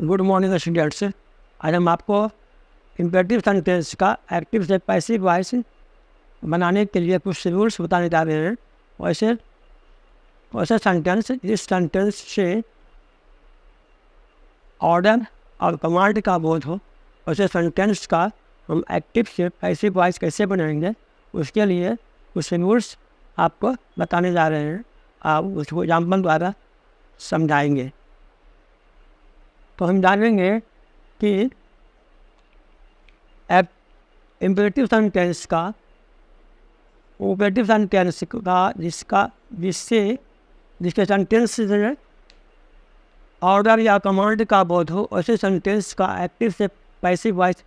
Good morning students. आज हम आपको इम्पेरेटिव सेंटेंस का एक्टिव से पैसिव वॉइस बनाने के लिए कुछ रूल्स बताने जा रहे हैं। वैसे सेंटेंस, इस सेंटेंस से ऑर्डर और कमांड का बोध हो, वैसे सेंटेंस का हम एक्टिव से पैसिव वॉइस कैसे बनाएंगे, उसके लिए कुछ रूल्स आपको बताने जा रहे हैं। आप उसको एग्जाम्पल द्वारा समझाएंगे। तो हम जानेंगे कि इम्पेरेटिव सेंटेंस का जिसके सेंटेंस से ऑर्डर या कमांड का बोध हो, ऐसे सेंटेंस का एक्टिव से पैसिव वॉइस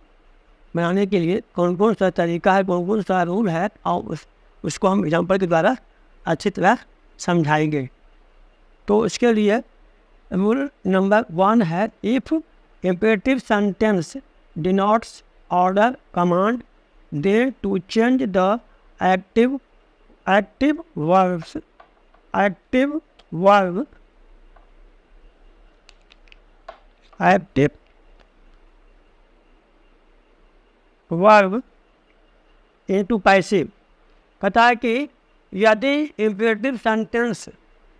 बनाने के लिए कौन कौन सा तरीका है, कौन कौन सा रूल है, और उसको हम एग्जाम्पल के द्वारा अच्छी तरह समझाएंगे। तो उसके लिए रूल नंबर 1 है, if imperative sentence denotes order command they to change the active verb into passive. कहता है कि यदि इम्पेरेटिव सेंटेंस,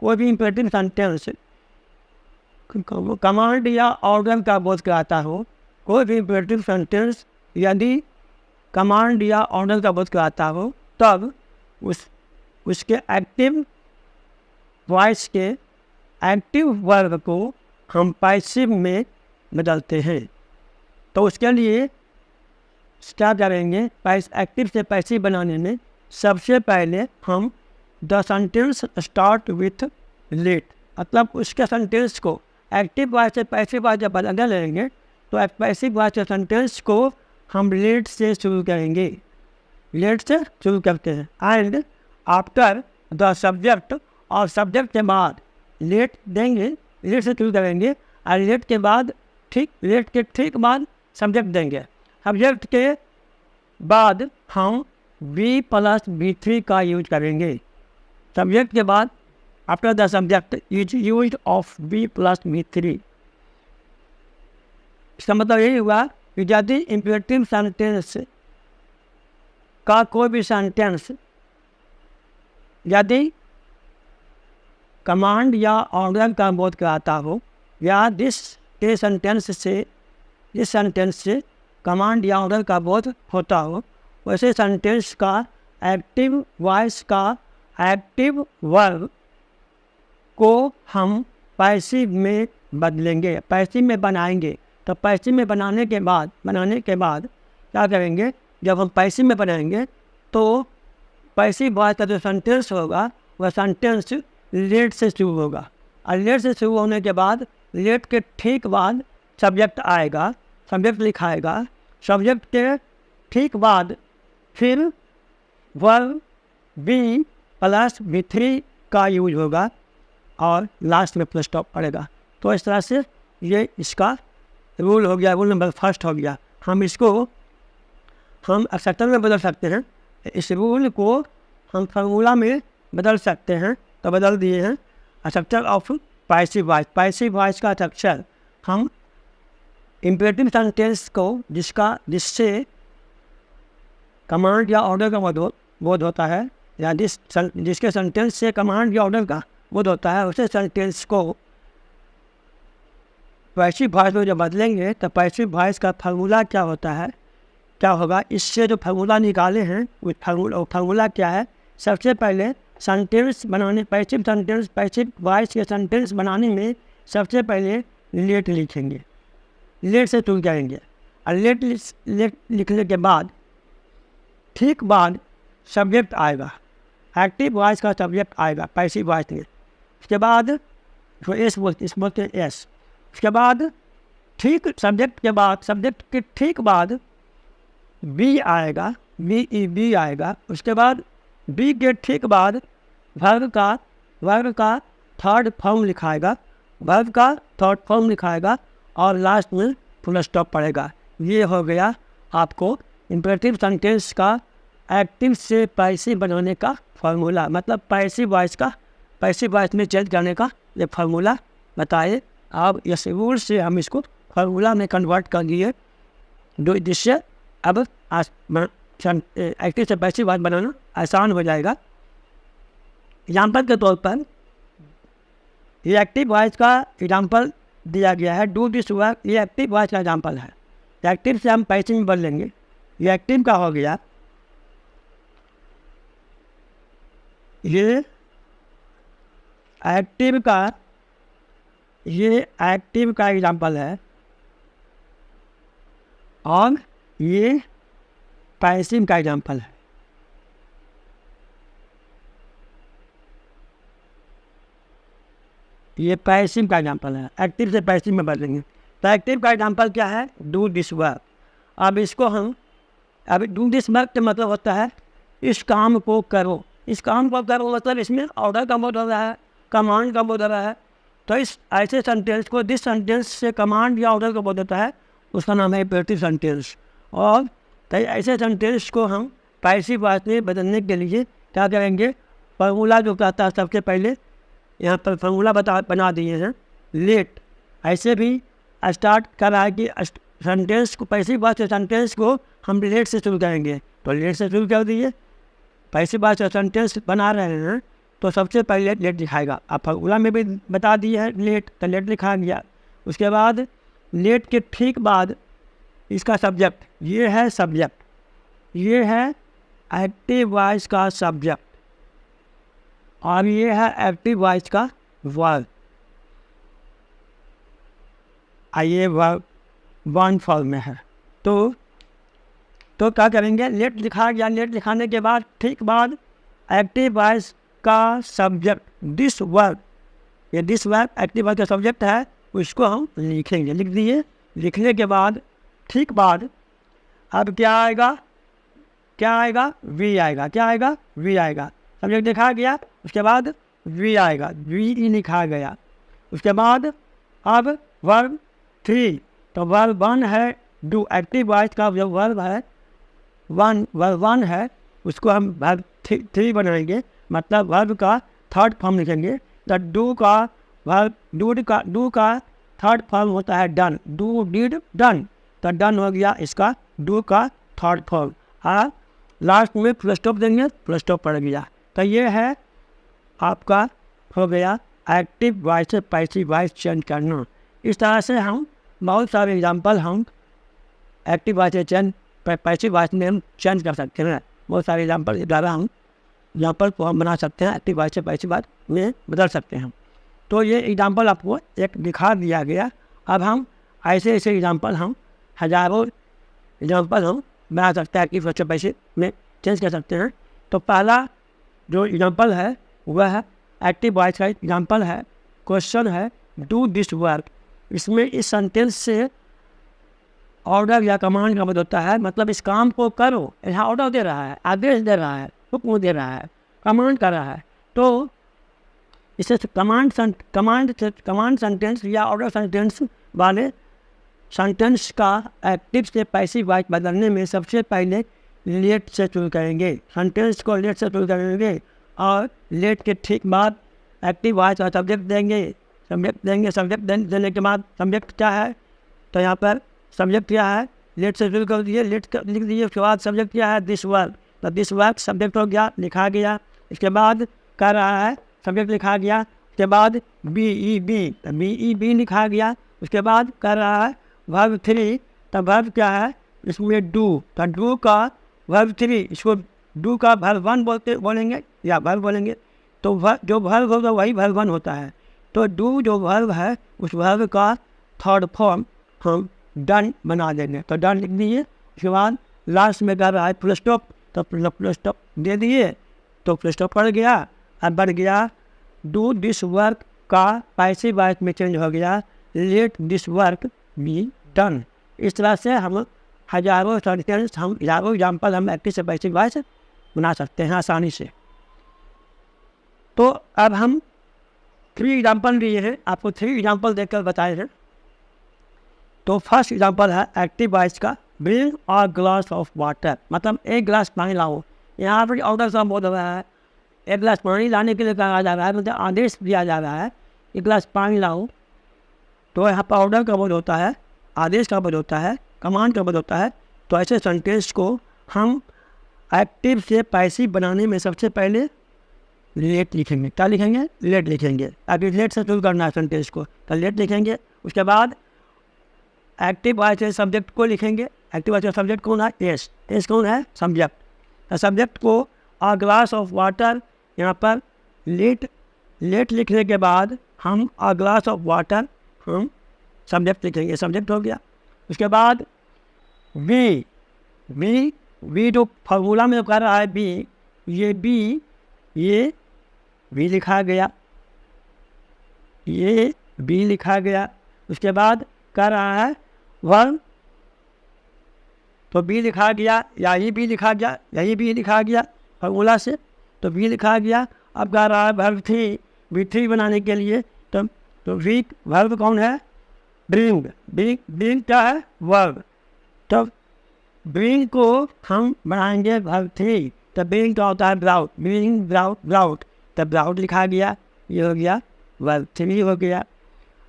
कोई भी इम्पेरेटिव सेंटेंस कमांड या ऑर्डर का बोध कराता हो, कोई भी इम्पेरेटिव सेंटेंस यदि कमांड या ऑर्डर का बोध कराता हो, तब उसके एक्टिव वॉइस के एक्टिव वर्ब को हम पैसिव में बदलते हैं। तो उसके लिए क्या करेंगे, एक्टिव से पैसिव बनाने में सबसे पहले हम the sentence start with let, मतलब उसके सेंटेंस को एक्टिव वॉइस से पैसिव वॉइस जब बदल लेंगे तो पैसिव वॉइस के सेंटेंस को हम लेट से शुरू करेंगे, लेट से शुरू करते हैं। एंड आफ्टर द सब्जेक्ट, और सब्जेक्ट के बाद लेट देंगे, लेट से शुरू करेंगे, और लेट के बाद लेट के ठीक बाद सब्जेक्ट देंगे। सब्जेक्ट के बाद हम V+V3 का यूज करेंगे। सब्जेक्ट के बाद after the subject is use of V+V3। इसका मतलब यही हुआ कि यदि इम्पेरेटिव सेंटेंस का कोई भी सेंटेंस यदि कमांड या ऑर्डर का बोध कराता हो, या जिस सेंटेंस से कमांड या ऑर्डर का बोध होता हो, वैसे सेंटेंस का एक्टिव वॉइस का एक्टिव वर्ब को हम पैसिव में बदलेंगे, पैसिव में बनाएंगे। तो पैसिव में बनाने के बाद क्या करेंगे, जब हम पैसिव में बनाएंगे तो पैसिव वॉइस का जो सेंटेंस होगा वह सेंटेंस लेट से शुरू होगा, और लेट से शुरू होने के बाद लेट के ठीक बाद सब्जेक्ट आएगा, सब्जेक्ट लिखाएगा। सब्जेक्ट के ठीक बाद फिर वर्ब V+V3 का यूज होगा और लास्ट में फुल स्टॉप पड़ेगा। तो इस तरह से ये इसका रूल हो गया, रूल नंबर 1 हो गया। हम इसको एक्सेप्टर में बदल सकते हैं, इस रूल को हम फार्मूला में बदल सकते हैं। तो बदल दिए हैं acceptor of passive voice. Passive voice का स्ट्रक्चर हम इम्पेरेटिव सेंटेंस को जिससे कमांड या ऑर्डर का बोध होता है, या जिसके सेंटेंस से कमांड या ऑर्डर का बोध होता है, उसे सेंटेंस को पैसिव वॉइस में जब बदलेंगे तो पैसिव वॉइस का फार्मूला क्या होगा, इससे जो फार्मूला निकाले हैं वो फार्मूला क्या है। सबसे पहले सेंटेंस बनाने, पैसिव वॉइस के सेंटेंस बनाने में सबसे पहले लेट लिखेंगे, लेट से शुरू करेंगे, और लेट लिखने के बाद ठीक बाद सब्जेक्ट आएगा, एक्टिव वॉइस का सब्जेक्ट आएगा पैसिव वॉइस में। उसके बाद एस बोलते हैं एस। उसके बाद ठीक सब्जेक्ट के ठीक बाद बी आएगा, बी आएगा। उसके बाद बी के ठीक बाद वर्ब का थर्ड फॉर्म लिखाएगा, और लास्ट में फुल स्टॉप पड़ेगा। ये हो गया आपको इम्पेरेटिव सेंटेंस का एक्टिव से पैसिव बनाने का फार्मूला, मतलब पैसिव वॉइस में चेंज करने का ये फार्मूला बताए। अब इस रूल से हम इसको फार्मूला में कन्वर्ट कर दिए, जिससे अब एक्टिव से पैसिव वॉइस बनाना आसान हो जाएगा। एग्जाम्पल के तौर पर ये एक्टिव वॉइस का एग्जाम्पल दिया गया है, डू दिस वर्क, ये एक्टिव वॉइस का एग्जाम्पल है। एक्टिव से हम पैसिव में बदल लेंगे। ये एक्टिव का हो गया, ये एक्टिव का एग्जाम्पल है और ये पैसिव का एग्जाम्पल है। ये पैसिव का एग्जाम्पल है, एक्टिव से पैसिव में बदलेंगे। तो एक्टिव का एग्जाम्पल क्या है, डू दिस वर्क। अब इसको हम डू दिस वर्क का मतलब होता है इस काम को करो। इस काम को करो मतलब इसमें ऑर्डर का बोध हो रहा है, कमांड का बोध हो रहा है। तो इस ऐसे सेंटेंस को, जिस सेंटेंस से कमांड या ऑर्डर का बोध होता है, उसका नाम है इम्पेरेटिव सेंटेंस। और तो ऐसे सेंटेंस को हम पैसिव वॉइस में बदलने के लिए क्या करेंगे, फार्मूला जो कहता है, सबसे पहले यहाँ पर फार्मूला बना दिए हैं। लेट ऐसे भी स्टार्ट कर रहा है कि सेंटेंस को, पैसिव वॉइस के सेंटेंस को हम लेट से शुरू करेंगे, तो लेट से शुरू कर दिए। पैसिव वॉइस का सेंटेंस बना रहे हैं तो सबसे पहले लेट दिखाएगा। अब फार्मूला में भी बता दिए है लेट, तो लेट लिखा गया। उसके बाद लेट के ठीक बाद इसका सब्जेक्ट, ये है सब्जेक्ट, ये है एक्टिव वॉइस का सब्जेक्ट और ये है एक्टिव वॉइस का वर्ब। ये वर्ब वन फॉर्म में है। तो क्या करेंगे, लेट लिखा गया। लेट लिखाने के बाद ठीक बाद एक्टिव वॉइस का सब्जेक्ट दिस वर्ब, ये दिस वर्ब एक्टिव वॉइस का सब्जेक्ट है, उसको हम लिखेंगे। लिख दिए। लिखने के बाद ठीक बाद अब क्या आएगा, वी आएगा। क्या आएगा, वी आएगा। सब्जेक्ट लिखा गया, उसके बाद वी आएगा, वी लिखा गया। उसके बाद अब वर्ब 3, तो वर्ब 1 है डू। एक्टिव वॉइस का जो वर्ब है वर्ब 1 है, उसको हम वर्ब 3 बनाएंगे, मतलब वर्ब का थर्ड फॉर्म लिखेंगे। तो डू का थर्ड फॉर्म होता है डन। डू डिड डन, तो डन हो गया इसका डू का थर्ड फॉर्म। लास्ट में फुल स्टॉप देंगे, फुल स्टॉप पड़ गया। तो ये है आपका हो गया एक्टिव वॉइस से पैसिव वॉइस चेंज करना। इस तरह से हम बहुत सारे एग्जांपल हम एक्टिव वॉइस से पैसिव वॉइस में हम चेंज कर सकते हैं। बहुत सारे एग्जांपल के द्वारा हम एग्जांपल को हम बना सकते हैं, एक्टिव वॉइस से पैसिव वॉइस में बदल सकते हैं। तो ये एग्जांपल आपको एक दिखा दिया गया। अब हम ऐसे एग्जांपल हम हज़ारों एग्जांपल हम बना सकते हैं, एक्टिव वॉइस से पैसिव में चेंज कर सकते हैं। तो पहला जो एग्जांपल है वह है एक्टिव वॉइस का एग्जांपल है, क्वेश्चन है डू दिस वर्क। इसमें इस सेंटेंस से ऑर्डर या कमांड का मतलब होता है, मतलब इस काम को करो। यहाँ ऑर्डर दे रहा है, आदेश दे रहा है, हुक्म दे रहा है, कमांड कर रहा है। तो इसे कमांड सेंटेंस या ऑर्डर सेंटेंस वाले सेंटेंस का एक्टिव से पैसिव वॉइस बदलने में सबसे पहले लेट से शुरू करेंगे। सेंटेंस को लेट से शुरू करेंगे और लेट के ठीक बाद एक्टिव वॉइस का सब्जेक्ट देंगे। सब्जेक्ट देने के बाद सब्जेक्ट क्या है, तो यहाँ पर सब्जेक्ट क्या है, लेट से शुरू कर दिए, लिख दिए। उसके बाद सब्जेक्ट क्या है, दिस वर्क। तो दिस वर्क सब्जेक्ट हो गया, लिखा गया। इसके बाद कर रहा है, सब्जेक्ट लिखा गया। उसके बाद बी लिखा गया। उसके बाद कर रहा है वर्ब 3, तो वर्ब क्या है, इसमें डू। तो डू का वर्ब 3, इसको डू का वर्ब 1 बोलेंगे या वर्ब बोलेंगे। तो जो वर्ब होगा वही वर्ब 1 होता है। तो डू जो वर्ब है उस वर्ब का थर्ड फॉर्म हम डन बना देंगे। तो डन लिख दिए। उसके बाद लास्ट में कर रहा है फुल स्टॉप, तो फुल स्टॉप दे दिए, तो फुल स्टॉप पड़ गया। अब बढ़ गया डू दिस वर्क का पैसिव वॉइस में चेंज हो गया, let this work be done. इस तरह से हम हज़ारों सेंटेंस, हम हज़ारों एग्जाम्पल हम एक्टिव से पैसिव वॉइस बना सकते हैं आसानी से। तो अब हम 3 एग्जाम्पल लिए हैं, आपको 3 एग्जाम्पल देखकर बताए हैं। तो फर्स्ट एग्जाम्पल है एक्टिव वॉइस का, bring a glass of water, मतलब 1 गिलास पानी लाओ। यहाँ पर ऑर्डर सब बोल रहा है, 1 गिलास पानी लाने के लिए कहा जा रहा है, मतलब आदेश दिया जा रहा है 1 गिलास पानी लाओ। तो यहाँ पर ऑर्डर का बोल होता है आदेश का पद होता है, कमांड का पद होता है, तो ऐसे सेंटेंस को हम एक्टिव से पैसिव बनाने में सबसे पहले लेट लिखेंगे। क्या लिखेंगे? लेट लिखेंगे। अगर लेट से शुरू करना है सेंटेंस को तो लेट लिखेंगे। उसके बाद एक्टिव वॉइस से सब्जेक्ट को लिखेंगे। एक्टिव वॉइस से सब्जेक्ट कौन है? एस। एस कौन है? सब्जेक्ट। तो सब्जेक्ट को अ ग्लास ऑफ वाटर, यहाँ पर लेट लिखने के बाद हम अ ग्लास ऑफ वाटर हम सब्जेक्ट लिखेंगे, सब्जेक्ट हो गया। उसके बाद वी जो फार्मूला में कर रहा है बी, ये बी लिखा गया, ये बी लिखा गया। उसके बाद कर रहा है वर्ब, तो बी लिखा गया, यही बी लिखा गया, यही बी लिखा गया फार्मूला से, तो बी लिखा गया। अब कर रहा है वर्ब थ्री, बी थ्री बनाने के लिए तो वी वर्ब कौन है? ब्रिंग। ब्रिंग क्या है? वर्ब। तो ब्रिंग को हम बनाएंगे वर्ब थ्री, तो ब्रिंग का होता है ब्राउट, ब्रिंग ब्राउट, तो ब्राउट लिखा गया, ये हो गया वर्ब थ्री हो गया।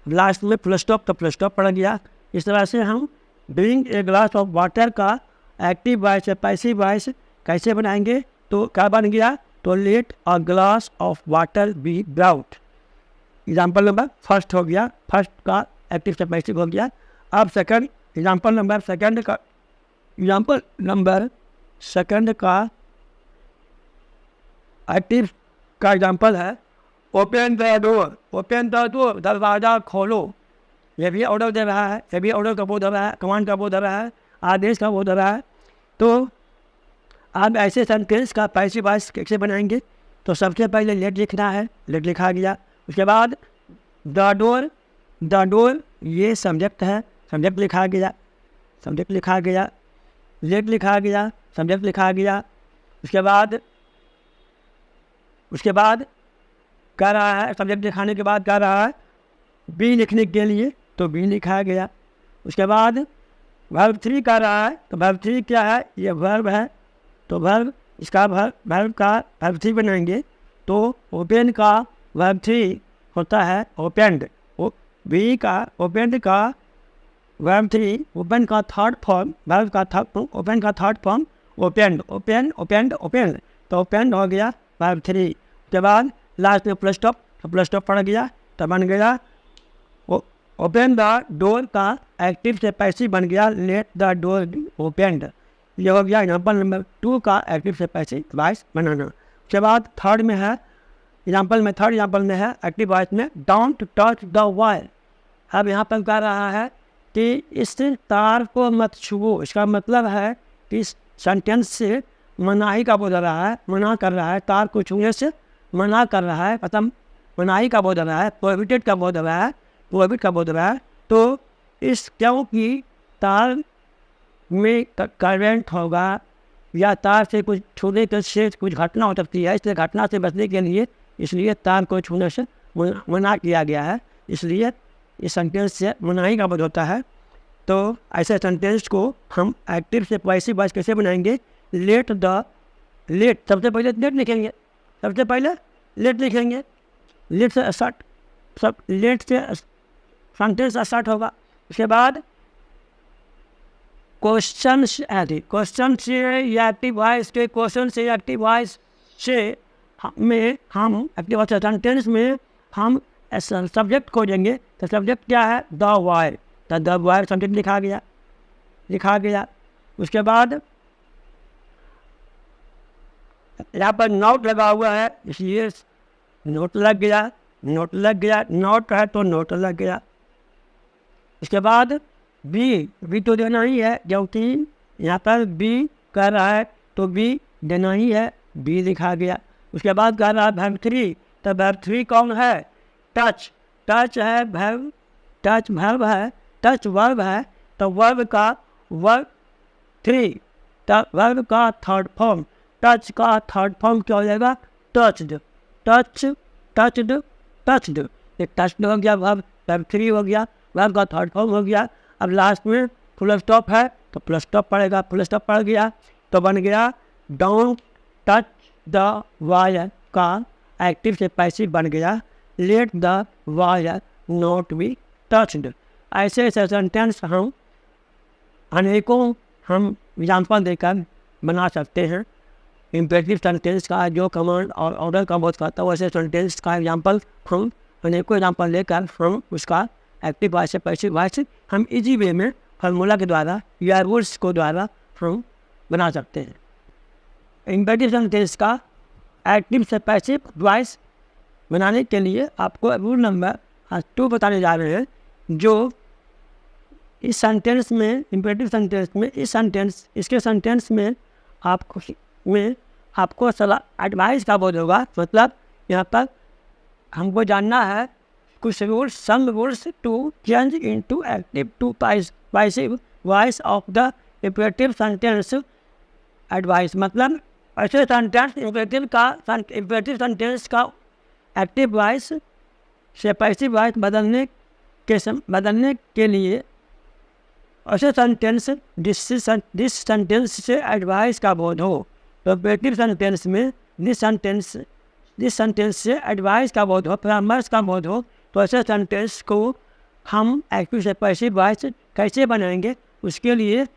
लास्ट में फुल स्टॉप, तो फुल स्टॉप पड़ गया। इस तरह से हम bring a glass of water का एक्टिव वॉइस से पैसिव वॉइस कैसे बनाएंगे? तो क्या बन गया? तो let a glass of water be brought. Example number first हो गया, फर्स्ट का एक्टिव से पैसिव हो गया। अब सेकंड एग्जाम्पल नंबर सेकंड का एक्टिव का एग्जाम्पल है open the door. Open the door, दरवाज़ा खोलो। ये भी ऑर्डर दे रहा है, ये भी ऑर्डर का बोध हो रहा है, कमांड का बोध हो रहा है, आदेश का बोध हो रहा है। तो आप ऐसे सेंटेंस का पैसिव वॉइस कैसे बनाएंगे? तो सबसे पहले लेट लिखना है, लेट लिखा गया। उसके बाद द डोर ये सब्जेक्ट है, सब्जेक्ट लिखा गया, सब्जेक्ट लिखा गया, लेट लिखा गया, सब्जेक्ट लिखा गया। उसके बाद कह रहा है, सब्जेक्ट लिखाने के बाद कह रहा है बी लिखने के लिए, तो बी लिखा गया। उसके बाद वर्ब थ्री कर रहा है, तो वर्ब थ्री क्या है? ये वर्ब है, तो वर्ब इसका वर्ब का वर्ब थ्री बनाएंगे। तो ओपन का वर्ब थ्री होता है ओपेंड, बी का ओपेंड का वर्ब थ्री, ओपन का थर्ड फॉर्म, वर्ब का ओपन का थर्ड फॉर्म ओपेंड, ओपेंड, तो ओपेंड हो गया वर्ब थ्री। उसके बाद लास्ट में प्लस स्टॉप, तो प्लस स्टॉप पड़ गया, तो बन गया ओपन द डोर का एक्टिव से पैसिव बन गया लेट द डोर ओपेंड। ये हो गया एग्जाम्पल नंबर 2 का एक्टिव से पैसिव वॉइस बनाना। उसके बाद थर्ड एग्जाम्पल में है एक्टिव वॉइस में डोंट टच द वायर। अब यहाँ पर कह रहा है कि इस तार को मत छुओ। इसका मतलब है कि इस सेंटेंस से मनाही का बोध रहा है, मना कर रहा है, तार को छूने से मना कर रहा है, मतलब मनाही का बोध रहा है, प्रोहिबिटेड का बोध रहा है, प्रोहिबिट का बोध रहा है। तो इस क्योंकि तार में करंट होगा या तार से कुछ छूने से कुछ घटना हो सकती है, इसलिए घटना से बचने के लिए इसलिए तार को छूने से मना किया गया है, इसलिए इस सेंटेंस से मनाही का बोध होता है। तो ऐसे सेंटेंस को हम एक्टिव से पैसिव वॉइस कैसे बनाएंगे? लेट सबसे पहले लेट लिखेंगे, लेट से स्टार्ट, सब लेट से सेंटेंस स्टार्ट होगा। उसके बाद क्वेश्चन से या एक्टिव वॉइस के क्वेश्चन से या एक्टिव वॉइस से में हम एक्टिव वॉइस सेंटेंस में हम सब्जेक्ट खोजेंगे। तो सब्जेक्ट क्या है? द वायर, तो द वायर सब्जेक्ट लिखा गया। उसके बाद यहाँ पर नोट लगा हुआ है, इसलिए नोट लग गया, नोट है तो नोट लग गया। उसके बाद बी तो देना ही है, क्योंकि यहाँ पर बी कह रहा है तो बी देना ही है, बी लिखा गया। उसके बाद कह रहा है वर्ब थ्री, तो वर्ब थ्री कौन है? टच है, टच वर्ब है, तो वर्ब का वर्ब थ्री, तो वर्ब का थर्ड फॉर्म, टच का थर्ड फॉर्म क्या हो जाएगा? टच्ड, एक टच्ड हो गया, वर्ब थ्री हो गया, वर्ब का थर्ड फॉर्म हो गया। अब लास्ट में फुल स्टॉप है, तो फुल स्टॉप पड़ेगा, फुल स्टॉप पड़ गया, तो बन गया डोंट टच द वायर का एक्टिव से पैसिव बन गया let the wire not be touched. ऐसे ऐसे सेंटेंस हम अनेकों हम एग्जाम्पल देकर बना सकते हैं। इम्पेरेटिव सेंटेंस का जो कमांड और ऑर्डर का बहुत करता है, वैसे सेंटेंस का एग्जाम्पल हम अनेकों एग्जाम्पल लेकर हम उसका एक्टिव वॉइस से पैसिव वॉइस हम इजी वे में फार्मूला के द्वारा या रूल्स को द्वारा हम बना सकते हैं। इम्पेरेटिव सेंटेंस का एक्टिव से पैसिव वॉइस बनाने के लिए आपको रूल नंबर 2 बताने जा रहे हैं, जो इस सेंटेंस में, इम्पेरेटिव सेंटेंस में, इसके सेंटेंस में आपको सलाह एडवाइस का बोध होगा। मतलब यहाँ पर हमको जानना है कुछ rules, some rules to change into active to passive voice of the imperative sentence advice. मतलब ऐसे सेंटेंस इम्पेरेटिव सेंटेंस का एक्टिव वॉइस से पैसिव वॉइस बदलने के लिए ऐसे सेंटेंस जिस सेंटेंस से एडवाइस का बोध हो। तो इम्पेरेटिव सेंटेंस में जिस सेंटेंस से एडवाइस का बोध हो, परामर्श का बोध हो, तो ऐसे सेंटेंस को हम एक्टिव से पैसिव वॉइस कैसे बनाएंगे, उसके लिए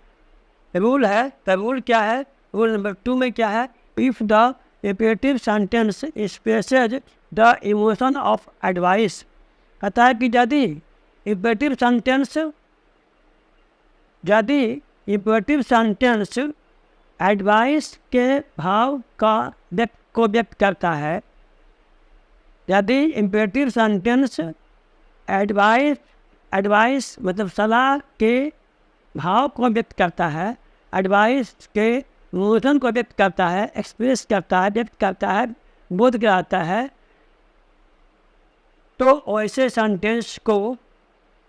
रूल है। तो रूल क्या है? रूल नंबर 2 में क्या है? If the imperative sentence expresses the emotion of advice. कहता है कि यदि इम्पेरेटिव सेंटेंस एडवाइस के भाव को व्यक्त करता है, यदि इम्पेरेटिव सेंटेंस एडवाइस मतलब सलाह के भाव को व्यक्त करता है, एडवाइस के इमोशन को व्यक्त करता है, एक्सप्रेस करता है, व्यक्त करता है, बोध कराता है, तो वैसे सेंटेंस को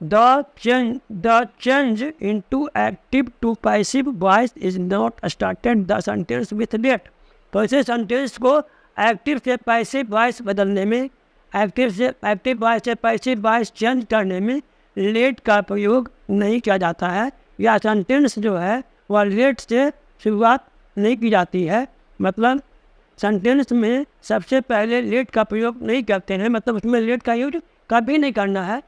the change into active to passive voice is not started the sentence with let. तो ऐसे सेंटेंस को एक्टिव से पैसिव वॉइस बदलने में, एक्टिव वॉइस से पैसिव वॉइस चेंज करने में लेट का प्रयोग नहीं किया जाता है, या सेंटेंस जो है वह लेट से शुरुआत नहीं की जाती है। मतलब सेंटेंस में सबसे पहले लेट का प्रयोग नहीं करते हैं, मतलब उसमें लेट का यूज कभी नहीं करना है।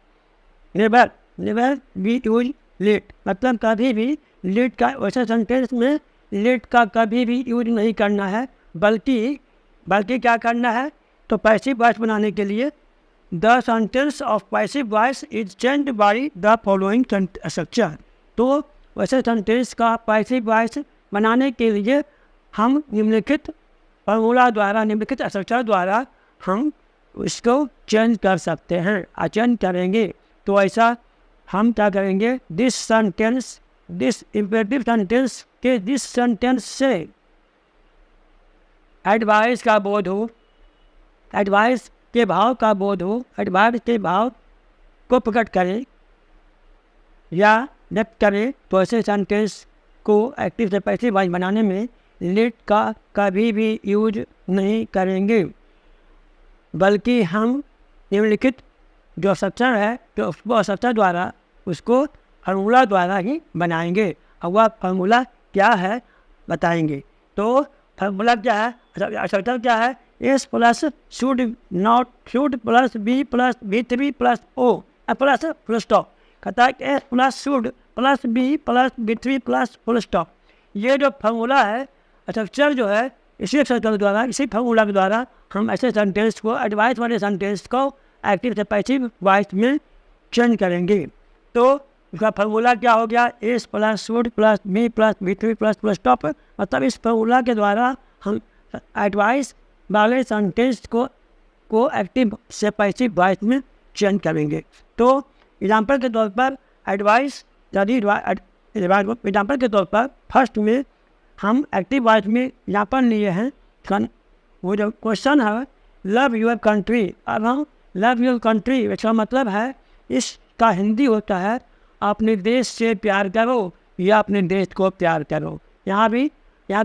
नेवर बी यूज लेट, मतलब कभी भी लेट का, वैसे सेंटेंस में लेट का कभी भी यूज नहीं करना है, बल्कि क्या करना है? तो पैसिव वॉइस बनाने के लिए the sentence of passive voice is changed by the following structure. तो वैसे सेंटेंस का पैसिव वॉइस बनाने के लिए हम निम्नलिखित फॉर्मूला द्वारा, निम्नलिखित स्ट्रक्चर द्वारा हम उसको चेंज कर सकते हैं, चेंज करेंगे। तो ऐसा हम क्या करेंगे? दिस इम्पेरेटिव सेंटेंस के जिस सेंटेंस से एडवाइस का बोध हो, एडवाइस के भाव का बोध हो, एडवाइस के भाव को प्रकट करें या व्यक्त करें, तो ऐसे सेंटेंस को एक्टिव से पैसिव वॉइस बनाने में लेट का कभी भी यूज नहीं करेंगे, बल्कि हम निम्नलिखित जो स्ट्रक्चर है, तो वो स्ट्रक्चर द्वारा उसको फार्मूला द्वारा ही बनाएंगे। और वह फार्मूला क्या है बताएंगे। तो फार्मूला क्या है, स्ट्रक्चर क्या है? S plus should plus be plus B3 plus O plus full stop. कहता है कि S plus should plus be plus B3 plus full stop. ये जो फार्मूला है, स्ट्रक्चर जो है, इसी स्ट्रक्चर द्वारा, इसी फार्मूला के द्वारा हम ऐसे सेंटेंस को, एडवाइस वाले सेंटेंस को एक्टिव से पैसिव वॉइस में चेंज करेंगे। तो उसका फार्मूला क्या हो गया? S plus should plus be plus B3 plus full stop. मतलब इस फार्मूला के द्वारा हम एडवाइस वाले सेंटेंस को एक्टिव से पैसिव वॉइस में चेंज करेंगे। तो एग्जाम्पल के तौर पर एडवाइस, एग्जाम्पल के तौर पर फर्स्ट में हम एक्टिव वॉइस में एग्जाम्पल लिए हैं। वो जो क्वेश्चन है लव योर कंट्री, अब हम लव योर कंट्री, इसका मतलब है, इसका हिंदी होता है अपने देश से प्यार करो या अपने देश को प्यार करो। यहाँ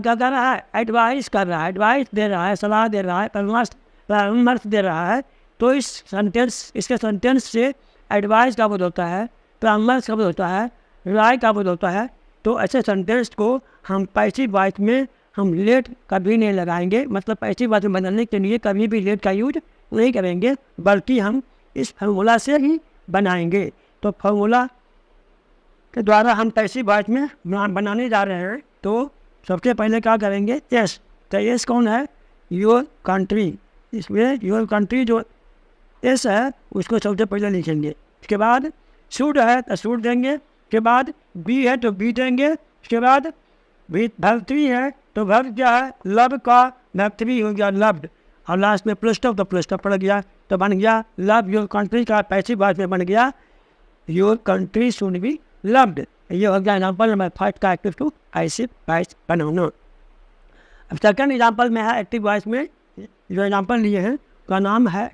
क्या कर रहा है? एडवाइस कर रहा है, एडवाइस दे रहा है, सलाह दे रहा है, परामर्श दे रहा है। तो इसके सेंटेंस से एडवाइस का बोध होता है, परामर्श का बोध होता है, राय का बोध होता है। तो ऐसे सेंटेंस को हम पैसिव वॉइस में हम लेट कभी नहीं लगाएंगे, मतलब पैसिव वॉइस में बदलने के लिए कभी भी लेट का यूज नहीं करेंगे, बल्कि हम इस फार्मूला से ही बनाएंगे। तो फार्मूला के द्वारा हम पैसिव वॉइस में बनाने जा रहे हैं। तो सबसे पहले क्या करेंगे, एस। तो एस कौन है, योर कंट्री। इसमें योर कंट्री जो एस है उसको सबसे पहले लिखेंगे। उसके बाद शुड है तो शुड देंगे। उसके बाद बी है तो बी देंगे। उसके बाद वर्ब 3 है तो वर्ब क्या है, लव का वर्ब 3 हो गया लव्ड, और लास्ट में प्लस स्टॉप तो प्लस स्टॉप पड़ गया, तो बन गया लव योर कंट्री का पैसिव वॉइस में बन गया your country should be loved. ये हो गया एग्जाम्पल नंबर 5 का एक्टिव टू पैसिव वॉइस बनाना। अब सेकंड एग्जाम्पल में है एक्टिव वॉइस में जो एग्जाम्पल लिए हैं का नाम है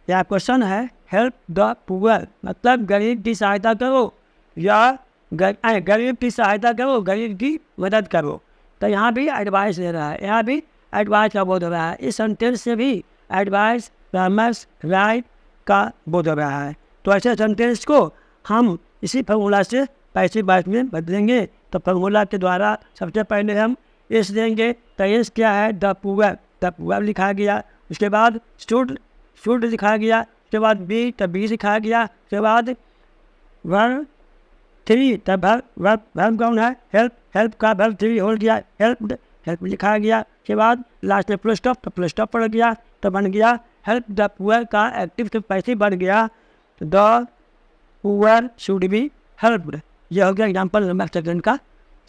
या क्वेश्चन है हेल्प द पुअर, मतलब गरीब की सहायता करो या गरीब की सहायता करो, गरीब की मदद करो। तो यहाँ भी एडवाइस दे रहा है, यहाँ भी एडवाइस का बोध हो रहा है। इस सेंटेंस से भी एडवाइस, प्रॉमिस, राइट का बोध हो रहा है। तो ऐसे सेंटेंस को हम इसी फार्मूला से पैसिव वॉइस में बदलेंगे। तो फार्मूला के द्वारा सबसे पहले हम एस देंगे। तो एस क्या है, द पुअर लिखा गया। उसके बाद शुड लिखा गया। उसके बाद बी तो बी लिखा गया। उसके बाद वर्ब 3 तब वर्ब कौन है, हेल्प का वर्ब 3 हो गया, हेल्प लिखा गया। उसके बाद लास्ट में प्लस स्टॉप तो प्लस स्टॉप पड़ गया, तो बन गया हेल्प द पुअर का एक्टिव से पैसिव बन गया the poor should be helped. यह हो गया एग्जाम्पल नंबर सेकंड का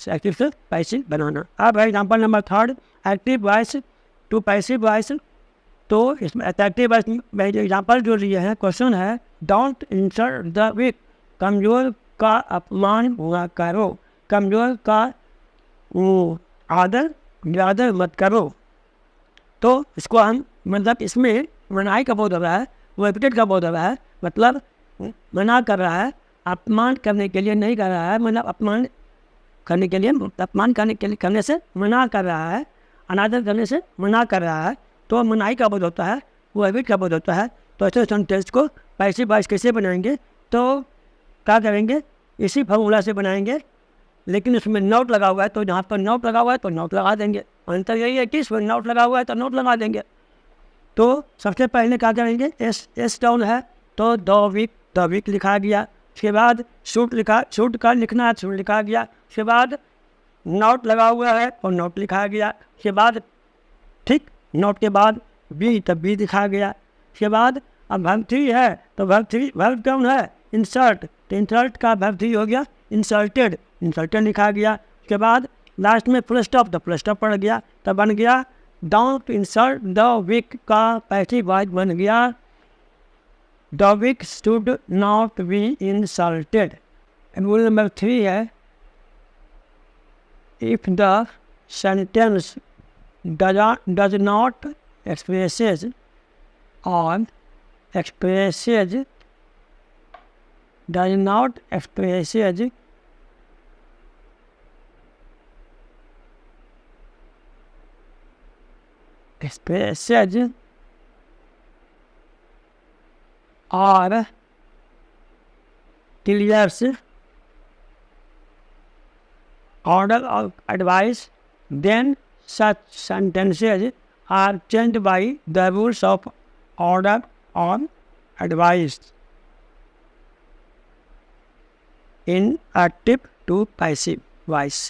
एक्टिव से पैसिव बनाना। अब है example number third active voice to passive voice. तो इसमें एक्टिव वॉइस में जो एग्जाम्पल जो लिए हैं क्वेश्चन है डोंट इंसल्ट द वीक, कमजोर का अपमान हुआ करो, कमजोर का आदर मत करो। तो इसको हम मतलब इसमें मनाही का बोध हो रहा है, वो एपिटेट का बोध हो रहा है, मतलब मना कर रहा है, अपमान करने के लिए नहीं कर रहा है, मतलब अपमान करने के लिए करने से मना कर रहा है, अनादर करने से मना कर रहा है। तो मनाही का बोध होता है, वो एपिटेट का बोध होता है। तो ऐसे सेंटेंस को पैसिव वॉइस कैसे बनाएंगे, तो क्या करेंगे, इसी फार्मूला से बनाएंगे, लेकिन उसमें नोट लगा हुआ है तो जहाँ पर नोट लगा हुआ है तो नोट लगा देंगे। अंतर यही है कि इसमें नोट लगा हुआ है तो नोट लगा देंगे। तो सबसे पहले क्या करेंगे, एस डाउन है तो द वीक लिखा गया। उसके बाद शुड का लिखना है, शुड लिखा गया। उसके बाद नोट लगा हुआ है और नोट लिखा गया। उसके बाद ठीक नोट के बाद बी तो बी लिखा गया। उसके बाद अब वर्ब 3 है तो वर्ब कौन है, इंसर्ट, तो इंसर्ट का वर्ब 3 हो गया इंसल्टेड लिखा गया। उसके बाद लास्ट में फुल स्टॉप तो फुल स्टॉप पड़ गया, तो बन गया डोंट इंसल्ट द वीक का पैसिव वॉइस बन गया the weak should not be insulted. Rule number 3 है if the sentence does not expresses or expresses does not expresses or clears order or advice, then such sentences are changed by the rules of order or advice in active to passive voice।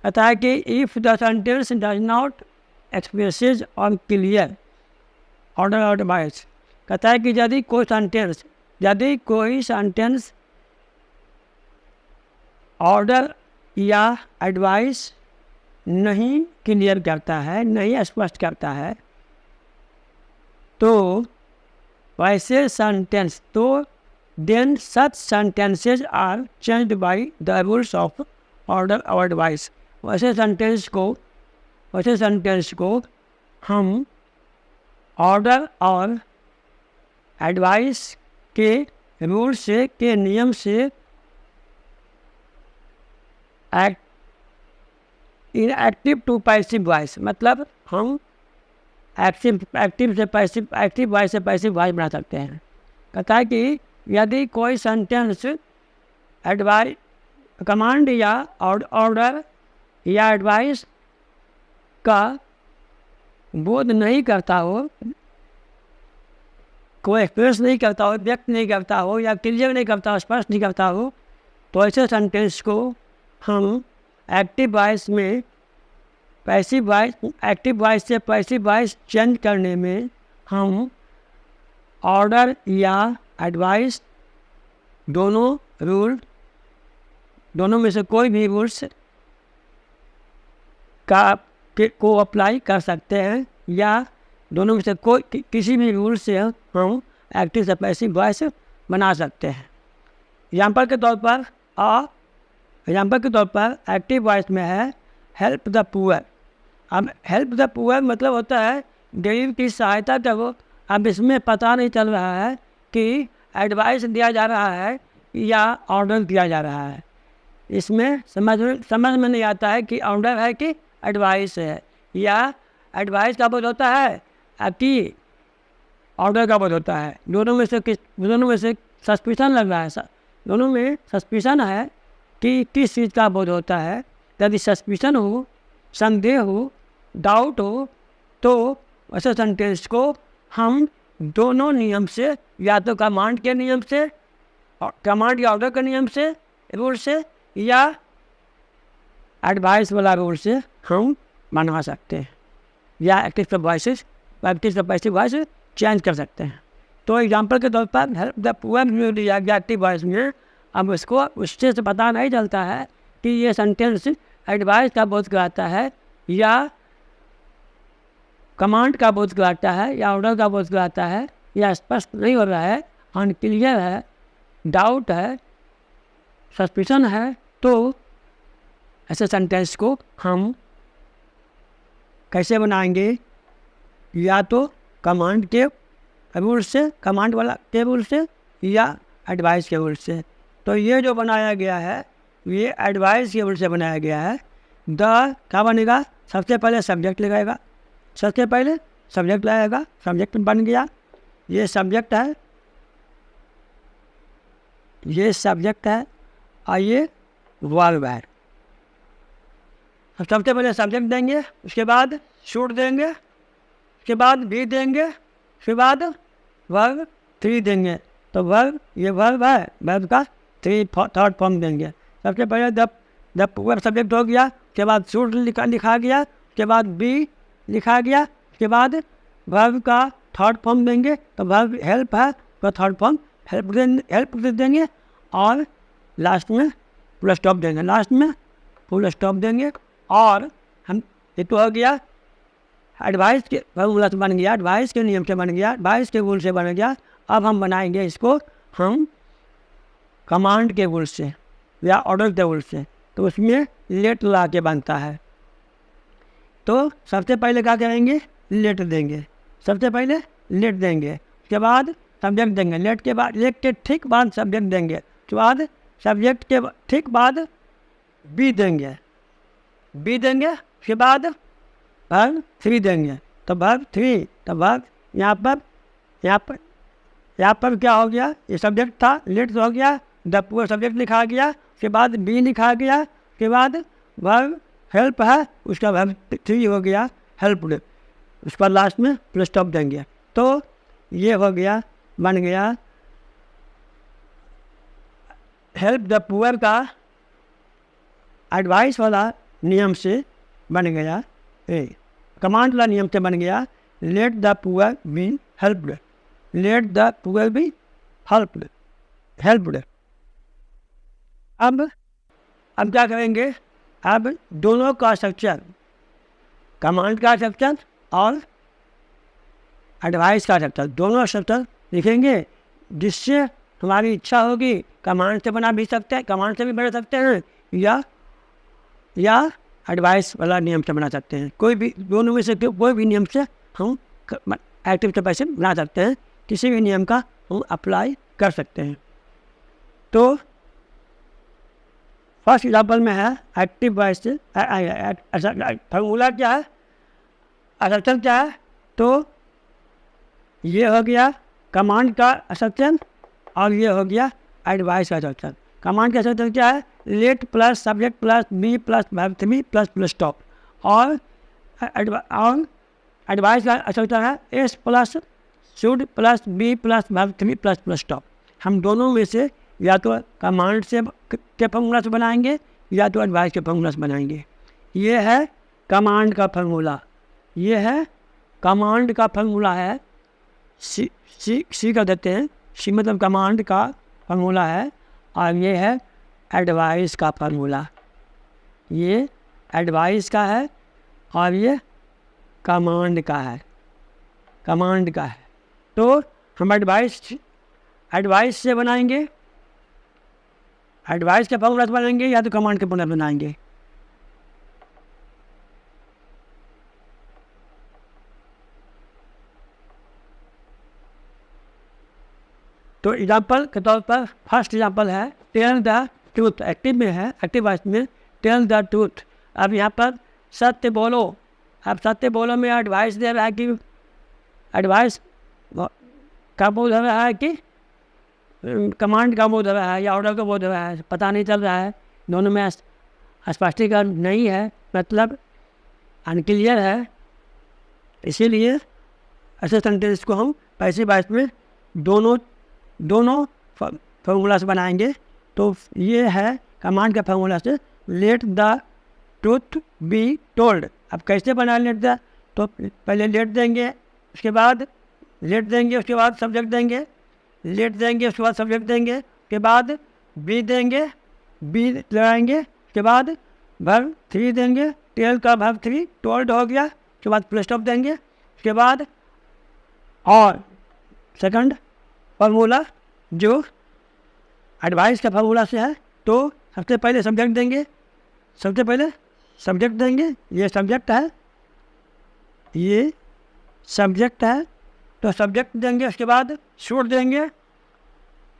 कहता है कि if the sentence does not expresses or clear order or advice, कहता है कि यदि कोई sentence order या advice नहीं क्लियर करता है, नहीं स्पष्ट करता है, तो वैसे सेंटेंस तो then such sentences are changed by the rules of order और एडवाइस। वैसे सेंटेंस को हम ऑर्डर और एडवाइस के रूल से के नियम से in active to passive voice, मतलब हम एक्टिव वॉइस से पैसिव वॉइस बना सकते हैं। कहता है कि यदि कोई सेंटेंस एडवाइस, कमांड या ऑर्डर या एडवाइस का बोध नहीं करता हो, कोई एक्सप्रेस नहीं करता हो, व्यक्त नहीं करता हो, या क्लियर नहीं करता हो, स्पष्ट नहीं करता हो, तो ऐसे सेंटेंस को हम एक्टिव वॉइस में पैसिव वॉइस, एक्टिव वॉइस से पैसिव वॉइस चेंज करने में हम ऑर्डर या एडवाइस दोनों में से कोई भी रूल्स को अप्लाई कर सकते हैं, या दोनों में से कोई किसी भी रूल से हम एक्टिव से पैसिव वॉइस बना सकते हैं। एग्जाम्पल के तौर पर एक्टिव वॉइस में है हेल्प द पुअर। अब हेल्प द पुअर मतलब होता है गरीब की सहायता करो। अब इसमें पता नहीं चल रहा है कि एडवाइस दिया जा रहा है या ऑर्डर दिया जा रहा है। इसमें समझ में नहीं आता है कि ऑर्डर है कि एडवाइस है, या एडवाइस का बोध होता है कि ऑर्डर का बोध होता है। दोनों में से सस्पिशन लग रहा है, दोनों में सस्पिशन है कि किस चीज़ का बोध होता है। यदि सस्पिशन हो, संदेह हो, डाउट हो, तो ऐसे सेंटेंस को हम दोनों नियम से, या तो कमांड के नियम से, कमांड या ऑर्डर के नियम से, रूल से, या एडवाइस वाला रूल से हम बनवा सकते हैं, या एक्टिव से पैसिव वॉइस चेंज कर सकते हैं। तो एग्जांपल के तौर पर हेल्प द पुअर या एक्टिव वॉइस में अब उसको उससे पता नहीं चलता है कि ये सेंटेंस एडवाइस का बोध कराता है या कमांड का बोध कराता है या ऑर्डर का बोध कराता है, या स्पष्ट नहीं हो रहा है, अनक्लियर है, डाउट है, सस्पिशन है। तो ऐसे सेंटेंस को हम कैसे बनाएंगे? या तो कमांड के रूल से, कमांड वाला के रूल से, या एडवाइस के रूल से। तो ये जो बनाया गया है ये एडवाइस के रूल से बनाया गया है। द क्या बनेगा? सबसे पहले सब्जेक्ट लगाएगा, सबसे पहले सब्जेक्ट लगाएगा, सब्जेक्ट बन गया, ये सब्जेक्ट है, ये सब्जेक्ट है, और ये वर्ब है। सबसे पहले सब्जेक्ट देंगे, उसके बाद शूट देंगे, उसके बाद भी देंगे, उसके बाद वर्ब 3 देंगे। तो वर्ब, ये वर्ब है, वर्ब का थर्ड फॉर्म देंगे। सबसे पहले जब पूरा सब्जेक्ट हो गया, उसके बाद शूट लिखा गया, उसके बाद बी लिखा गया, उसके बाद वर्ब का थर्ड फॉर्म देंगे। तो वर्ब हेल्प है तो थर्ड फॉर्म हेल्प देंगे, और लास्ट में फुल स्टॉप देंगे, लास्ट में फुल स्टॉप देंगे। और हम ये तो हो गया एडवाइस के फॉर्मूला से बन गया, एडवाइस के नियम से बन गया, एडवाइस के रूल से बन गया। अब हम बनाएंगे इसको हम कमांड के रूल से या ऑर्डर के रूल से। तो उसमें लेट ला के बनता है। तो सबसे पहले क्या करेंगे? लेट देंगे, सबसे पहले लेट देंगे, उसके बाद सब्जेक्ट देंगे, लेट के ठीक बाद सब्जेक्ट देंगे, उसके बाद सब्जेक्ट के ठीक बाद बी देंगे, उसके बाद वर्ब 3 देंगे। तो वर्ब 3, तो वर्ब यहाँ पर क्या हो गया? ये सब्जेक्ट था, लेट हो गया, द पूरा सब्जेक्ट लिखा गया, उसके बाद बी लिखा गया, उसके बाद वर्ब हेल्प है, उसका वर्ब 3 हो गया हेल्प्ड, उसके बाद लास्ट में फुल स्टॉप देंगे। तो ये हो गया, बन गया हेल्प द पुअर का एडवाइस वाला नियम से बन गया, कमांड वाला नियम से बन गया let the poor be helped, let the poor be helped. अब क्या करेंगे? अब दोनों का स्ट्रक्चर, कमांड का स्ट्रक्चर और एडवाइस का स्ट्रक्चर, दोनों स्ट्रक्चर लिखेंगे, जिससे हमारी इच्छा होगी कमांड से बना भी सकते हैं, कमांड से भी बना सकते हैं, या एडवाइस वाला नियम से बना सकते हैं। कोई भी दोनों में से कोई भी नियम से हम एक्टिव से पैसे बना सकते हैं, किसी भी नियम का हम अप्लाई कर सकते हैं। तो फर्स्ट एग्जाम्पल में है एक्टिव वॉइस से फार्मूला क्या है, असर्चन क्या है? तो ये हो गया कमांड का असर्चन और ये हो गया एडवाइस का असर्चन। कमांड का असर्चन क्या है? Let plus subject plus be plus verb 3 plus full stop, और एडवाइस का असर्चन है S plus should plus be plus verb 3 plus full stop. हम दोनों में से या तो कमांड से के फॉर्मूला से बनाएंगे या तो एडवाइस के फॉर्मूला से बनाएंगे। ये है कमांड का फॉर्मूला, ये है कमांड का फॉर्मूला है। सी कर देते हैं, सी मतलब कमांड का फॉर्मूला है, और ये है एडवाइस का फार्मूला। ये एडवाइस का है और ये कमांड का है, कमांड का है। तो हम एडवाइस से बनाएंगे, एडवाइस के फॉर्मूला से बनाएंगे या तो कमांड के फॉर्मूला बनाएंगे। तो एग्जाम्पल के तौर पर फर्स्ट एग्जाम्पल है टेल द ट्रूथ। एक्टिव में है, एक्टिव वॉइस में टेल द ट्रूथ। अब यहाँ पर सत्य बोलो। अब सत्य बोलो में एडवाइस दे रहा है कि एडवाइस का बोल रहा है कि कमांड का बोल रहा है या ऑर्डर का बोल रहा है, पता नहीं चल रहा है। दोनों में स्पष्टीकरण नहीं है, मतलब अनक्लियर है। इसीलिए ऐसे सेंटेंस को हम पैसिव वॉइस में दोनों फार्मूला से बनाएंगे। तो ये है कमांड का फार्मूला से let the truth be told. अब कैसे बनाए लेट द, तो पहले लेट देंगे, उसके बाद लेट देंगे, उसके बाद सब्जेक्ट देंगे, लेट देंगे, उसके बाद सब्जेक्ट देंगे, उसके बाद बी देंगे, बी लगाएंगे, उसके बाद वर्ब 3 देंगे, टेल का वर्ब 3 टोल्ड हो गया, उसके बाद फुल स्टॉप देंगे, उसके बाद और सेकंड फार्मूला जो एडवाइस का फार्मूला से है। तो सबसे पहले सब्जेक्ट देंगे, सबसे पहले सब्जेक्ट देंगे, ये सब्जेक्ट है, ये सब्जेक्ट है, तो सब्जेक्ट देंगे, उसके बाद शुड देंगे,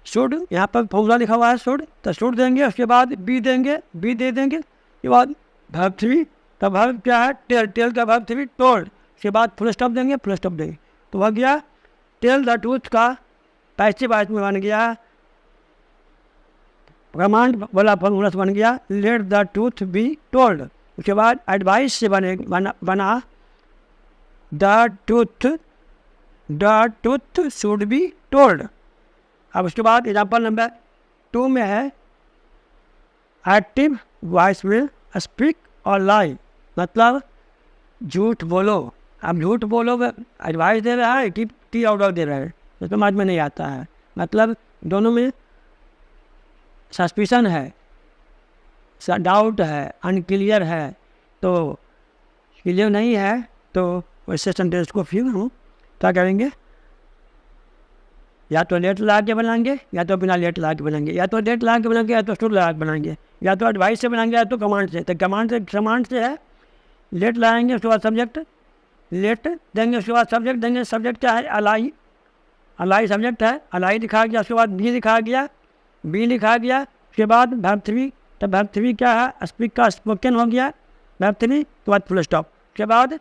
शुड यहाँ पर फॉर्मूला लिखा हुआ है शुड, तो शुड देंगे, उसके बाद बी देंगे, बी दे देंगे, उसके बाद वर्ब 3, तो वर्ब क्या है टेल, टेल का वर्ब 3 टोल्ड, उसके बाद फुल स्टॉप देंगे, फुल स्टॉप देंगे, तो हो गया टेल द ट्रूथ का पैसिव वॉइस में बन गया, कमांड वाला फॉर्मूला से बन गया let the truth be told. उसके बाद एडवाइस से बना the truth should be told. अब उसके बाद एग्जाम्पल नंबर 2 में है एक्टिव वॉइस में स्पीक और लाई, मतलब झूठ बोलो। अब झूठ बोलो एडवाइस दे रहा है कि ऑर्डर दे रहा है, तो समझ में नहीं आता है। मतलब दोनों में सस्पिशन है, डाउट है, अनक्लियर है, तो क्लियर नहीं है, तो वैसे सेंटेंस को फिर हम क्या करेंगे, या तो लेट लगा के बनाएंगे या तो बिना लेट लगा के बनाएंगे, या तो लेट लगा के बनाएंगे या तो शुड लगा के बनाएंगे, या तो एडवाइस से बनाएंगे या तो कमांड से। तो कमांड से है लेट लगाएंगे, उसके बाद सब्जेक्ट लेट देंगे, उसके बाद सब्जेक्ट देंगे। सब्जेक्ट क्या है अलाई, अलाई सब्जेक्ट है, अलाई लिखा गया, उसके बाद बी लिखा गया, बी लिखा गया, उसके बाद वर्ब 3, तो वर्ब 3 क्या है स्पीक का स्पोकन हो गया, वर्ब 3 के बाद फुल स्टॉप। उसके बाद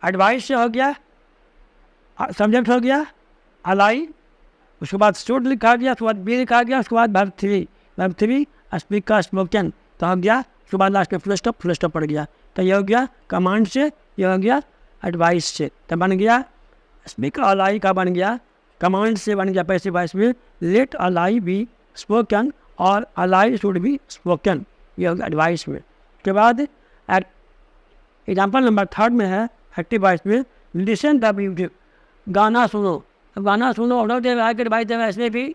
एडवाइस से हो गया, सब्जेक्ट हो गया अलाई, उसके बाद शुड लिखा गया, उसके बाद बी लिखा गया, उसके बाद वर्ब 3 स्पीक का स्पोकन, तो हो गया, उसके बाद लास्ट में फुल स्टॉप पड़ गया। तो ये हो गया कमांड से, ये हो गया एडवाइस से, तो बन गया स्पीक अलाई का बन गया, कमांड से बन गया पैसिव वॉइस में लेट अलाई बी स्पोकन और अलाई शुड बी स्पोकन, ये हो गया एडवाइस में। उसके बाद एग्जाम्पल नंबर 3 में है एक्टिव वॉइस में लिसन द म्यूजिक, गाना सुनो। अब गाना सुनो ऑर्डर दे रहा है कि एडवाइस दे रहा है, इसमें भी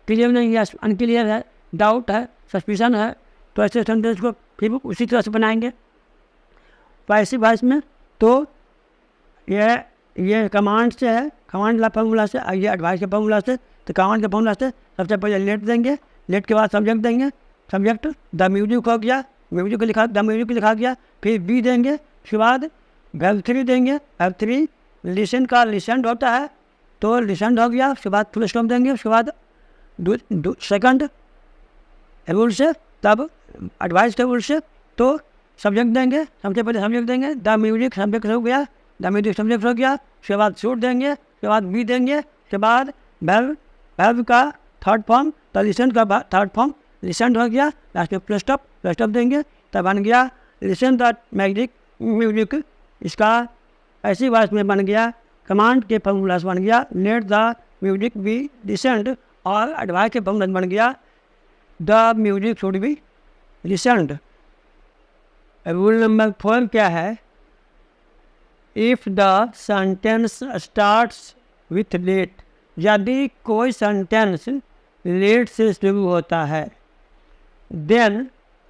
क्लियर नहीं है, अनक्लियर है, डाउट है, सस्पिशन है, तो ऐसे सेंटेंस को फिर उसी तरह से बनाएंगे पैसिव वॉइस में। तो ये कमांड से है, कमांड ला फॉर्मूला से, ये एडवाइस के फॉर्मूला से। तो कमांड के फॉर्मूला से सबसे पहले लेट देंगे, लेट के बाद सब्जेक्ट देंगे, सब्जेक्ट द म्यूजिक हो गया, म्यूजिक लिखा द म्यूजिक लिखा गया, फिर बी देंगे, उसके बाद वर्ब 3 देंगे, वर्ब 3 लिसन का लिसनड होता है, तो लिसनड हो गया, उसके बाद फुल स्टॉप देंगे, उसके बाद सेकंड रूल से, तब एडवाइस के रूल से तो सब्जेक्ट देंगे, सबसे पहले सब्जेक्ट देंगे, द म्यूजिक सब्जेक्ट हो गया, द म्यूजिक सब्जेक्ट हो गया, उसके बाद शुड देंगे, उसके बाद बी देंगे, उसके बाद वर्ब का थर्ड फॉर्म, तो लिसन का थर्ड फॉर्म लिसन हो गया, लास्ट में फुल स्टॉप देंगे, तब बन गया लिसन द म्यूजिक। इसका ऐसी वॉइस में बन गया कमांड के फॉर्मूला से बन गया let the music be listened, और एडवाइस के फॉर्मूला बन गया the music should be listened. Rule number 4 क्या है? If the sentence starts with let, यदि कोई सेंटेंस लेट से शुरू होता है, then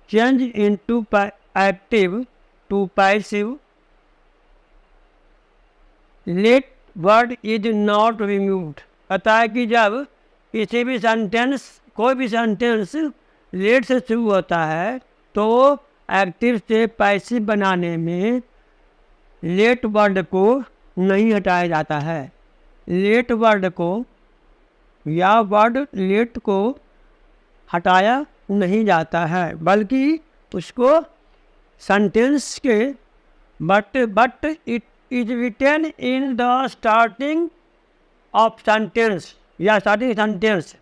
change into active to passive, let word is not removed. पता है कि जब किसी भी सेंटेंस, कोई भी सेंटेंस लेट से शुरू होता है तो एक्टिव से पैसिव बनाने में लेट वर्ड को नहीं हटाया जाता है। लेट वर्ड को या वर्ड लेट को हटाया नहीं जाता है, बल्कि उसको सेंटेंस के but it is retained in the starting of sentence या स्टार्टिंग सेंटेंस।